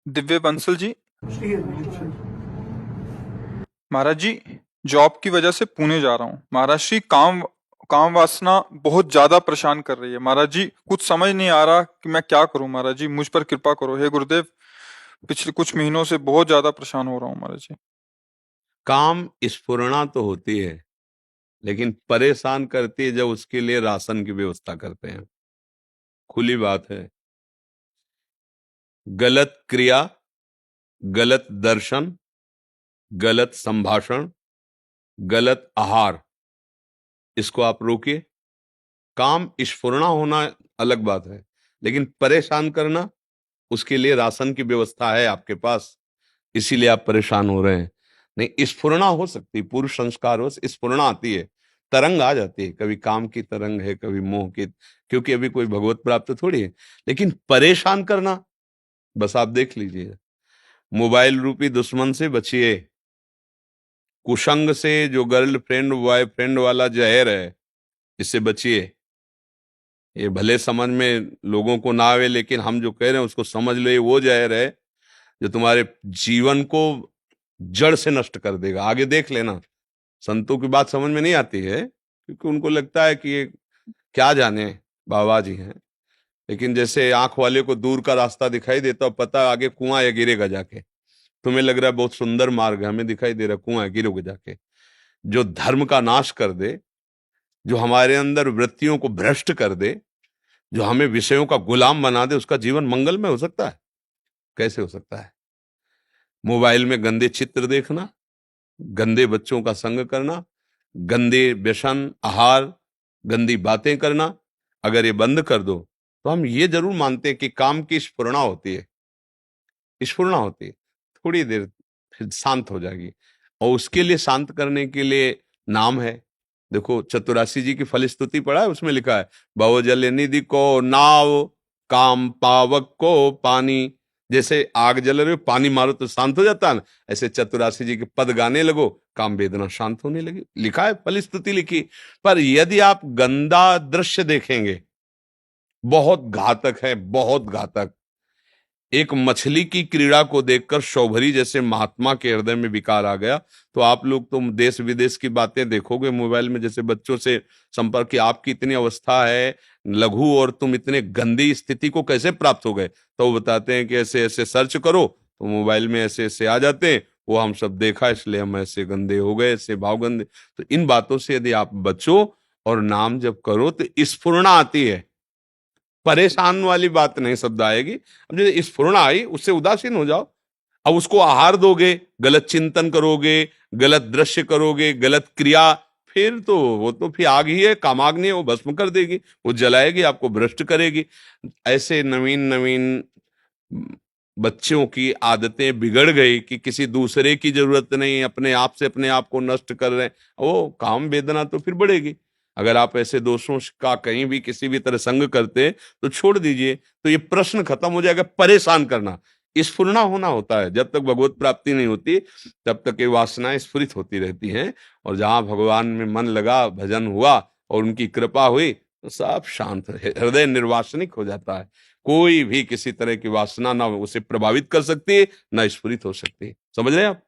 दिव्य बंसल जी। ठीक है दिलीप सर। महाराज जी, जॉब की वजह से पुणे जा रहा हूँ महाराज जी। काम काम वासना बहुत ज्यादा परेशान कर रही है महाराज जी। कुछ समझ नहीं आ रहा कि मैं क्या करूं महाराज जी। मुझ पर कृपा करो हे गुरुदेव। पिछले कुछ महीनों से बहुत ज्यादा परेशान हो रहा हूँ महाराज जी। काम स्फुरणा तो होती है, लेकिन परेशान करती है जब उसके लिए राशन की व्यवस्था करते हैं। खुली बात है। गलत क्रिया, गलत दर्शन, गलत संभाषण, गलत आहार, इसको आप रोकिए। काम स्फुरणा होना अलग बात है, लेकिन परेशान करना, उसके लिए राशन की व्यवस्था है आपके पास, इसीलिए आप परेशान हो रहे हैं। नहीं, स्फुरणा हो सकती, पूर्व संस्कार हो, स्फुरणा आती है, तरंग आ जाती है। कभी काम की तरंग है, कभी मोह की, क्योंकि अभी कोई भगवत प्राप्त थोड़ी है। लेकिन परेशान करना, बस आप देख लीजिए। मोबाइल रूपी दुश्मन से बचिए। कुसंग से, जो गर्लफ्रेंड बॉयफ्रेंड वाला जहर है, इससे बचिए। ये भले समझ में लोगों को ना आवे, लेकिन हम जो कह रहे हैं उसको समझ लो। ये वो जहर है जो तुम्हारे जीवन को जड़ से नष्ट कर देगा। आगे देख लेना। संतों की बात समझ में नहीं आती है, क्योंकि उनको लगता है कि ये क्या जाने, बाबा जी हैं। लेकिन जैसे आंख वाले को दूर का रास्ता दिखाई देता, और पता आगे कुआं है, गिरेगा जाके। तुम्हें लग रहा है बहुत सुंदर मार्ग है, हमें दिखाई दे रहा है कुआं है, गिरोगे जाके। जो धर्म का नाश कर दे, जो हमारे अंदर वृत्तियों को भ्रष्ट कर दे, जो हमें विषयों का गुलाम बना दे, उसका जीवन मंगलमय हो सकता है? कैसे हो सकता है? मोबाइल में गंदे चित्र देखना, गंदे बच्चों का संग करना, गंदे व्यसन, आहार, गंदी बातें करना, अगर ये बंद कर दो, तो हम ये जरूर मानते हैं कि काम की स्फुरणा होती है। स्फुरणा होती है, थोड़ी देर फिर शांत हो जाएगी। और उसके लिए, शांत करने के लिए नाम है। देखो, चतुरासी जी की फलस्तुति पढ़ा है, उसमें लिखा है, भव जल निधि को नाव, काम पावक को पानी। जैसे आग जल रहे हो, पानी मारो तो शांत हो जाता है ना, ऐसे चतुरासी जी के पद गाने लगो, काम वेदना शांत होने लगी। लिखा है, फलस्तुति लिखी। पर यदि आप गंदा दृश्य देखेंगे, बहुत घातक है, बहुत घातक। एक मछली की क्रीड़ा को देखकर शौभरी जैसे महात्मा के हृदय में विकार आ गया। तो आप लोग, तुम देश विदेश की बातें देखोगे मोबाइल में, जैसे बच्चों से संपर्क की आपकी इतनी अवस्था है लघु, और तुम इतने गंदी स्थिति को कैसे प्राप्त हो गए? तो वो बताते हैं कि ऐसे ऐसे सर्च करो, तो मोबाइल में ऐसे ऐसे आ जाते हैं। वो हम सब देखा, इसलिए हम ऐसे गंदे हो गए, ऐसे भाव गंदे। तो इन बातों से यदि आप बचो और नाम जब करो, तो स्फुरणा आती है। परेशान वाली बात नहीं शब्द आएगी। अब जैसे स्फुरणा आई, उससे उदासीन हो जाओ। अब उसको आहार दोगे, गलत चिंतन करोगे, गलत दृश्य करोगे, गलत क्रिया, फिर तो वो तो फिर आग ही है, कामाग्नि है, वो भस्म कर देगी, वो जलाएगी, आपको भ्रष्ट करेगी। ऐसे नवीन नवीन बच्चों की आदतें बिगड़ गई कि किसी दूसरे की जरूरत नहीं, अपने आप से अपने आप को नष्ट कर रहे हैं। वो काम वेदना तो फिर बढ़ेगी। अगर आप ऐसे दोषों का कहीं भी किसी भी तरह संग करते तो छोड़ दीजिए, तो ये प्रश्न खत्म हो जाएगा। परेशान करना, स्फुरना होना होता है। जब तक भगवत प्राप्ति नहीं होती, तब तक ये वासनाएं स्फुरित होती रहती हैं। और जहां भगवान में मन लगा, भजन हुआ और उनकी कृपा हुई, तो सब शांत, हृदय निर्वासनिक हो जाता है। कोई भी किसी तरह की वासना ना उसे प्रभावित कर सकती है, ना स्फुरित हो सकती है। समझ रहे हैं आप?